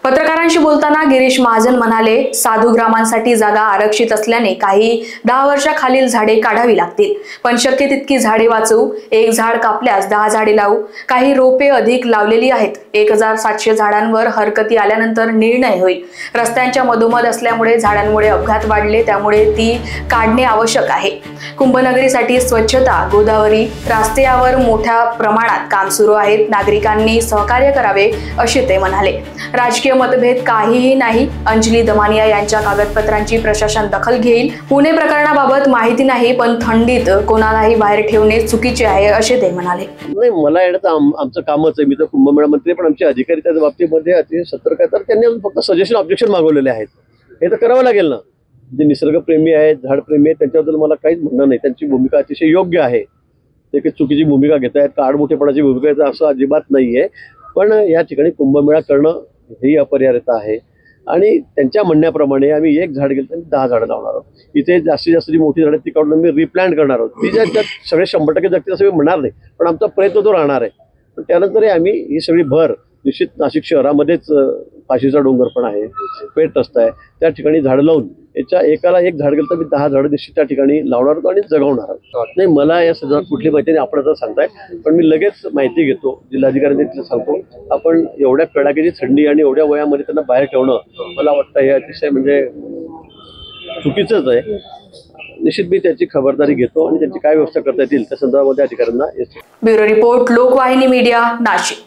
पत्रकारांशी बोलताना गिरीश महाजन म्हणाले, साधू ग्रामांसाठी जागा आरक्षित असल्याने काही 10 वर्षाखालील झाडे काढावी लागतील, पण शक्य तितकी झाडे वाचवू. 1 झाड कापल्यास 10 झाडे लावू. काही रोपे अधिक लावलेली आहेत. 1700 झाडांवर हरकती आल्यानंतर निर्णय होईल. रस्त्यांच्या मधोमध असल्यामुळे झाडांमुळे अपघात वाढले, त्यामुळे ती काढणे आवश्यक आहे. कुंभनगरीसाठी स्वच्छता, गोदावरी रस्ते यावर मोठ्या प्रमाणात काम सुरू आहे. नागरिकांनी सहकार्य करावे असे ते म्हणाले. राजकीय मतभेद काहीही नाही. अंजली दमानिया यांच्या कागदपत्रांची प्रशासन दखल घेईल. पुणे प्रकरणाबाबत माहिती नाही, पण थंडीत कोणालाही बाहेर ठेवणे चुकीचे आहे असे ते म्हणाले. नाही, मला येणं आमचं कामच आहे. मी तर कुंभमेळा मंत्री, पण आमचे अधिकारी त्या बाबतीमध्ये अतिशय सतर्क आहेत. तर त्यांनी फक्त सजेशन ऑब्जेक्शन मागवलेले आहेत. हे तर करावं लागेल ना. जे निसर्गप्रेमी आहेत, झाडप्रेमी आहेत, त्यांच्याबद्दल मला काहीच म्हणणं नाही. त्यांची भूमिका अतिशय योग्य आहे. ते काही चुकीची भूमिका घेत आहेत का आडमोठेपणाची भूमिका घेत असं अजिबात नाही आहे. पण या ठिकाणी कुंभमेळा करणं ही अपरिहार्यता आहे. आणि त्यांच्या म्हणण्याप्रमाणे आम्ही 1 झाड गेलं तर 10 झाडं लावणार आहोत. इथे जास्तीत जास्त जी मोठी झाडं ती काढून आम्ही रिप्लांट करणार आहोत. ती ज्यात सगळे 100% जगतील असं मी म्हणणार नाही, पण आमचा प्रयत्न तो राहणार आहे. पण त्यानंतरही आम्ही ही सगळी भर निश्चित नाशिक शहरामध्येच फाशीचा डोंगर पण आहे, पेठ रस्ता आहे, त्या ठिकाणी झाडं लावून याच्या एकाला 1 झाड गेलं तर मी 10 झाडं निश्चित त्या ठिकाणी लावणार होतो आणि जगवणार आहोत. नाही, मला या संदर्भात कुठली माहिती नाही. आपण आता सांगताय, पण मी लगेच माहिती घेतो, जिल्हाधिकाऱ्यांनी तिला सांगतो. आपण एवढ्या कडाक्याची थंडी आणि एवढ्या वयामध्ये त्यांना बाहेर ठेवणं मला वाटतं हे अतिशय म्हणजे चुकीचंच आहे. निश्चित मी त्याची खबरदारी घेतो आणि त्यांची काय व्यवस्था करता येतील त्या संदर्भामध्ये अधिकाऱ्यांना येतो. Bureau report, Lokvahini media, Nashik.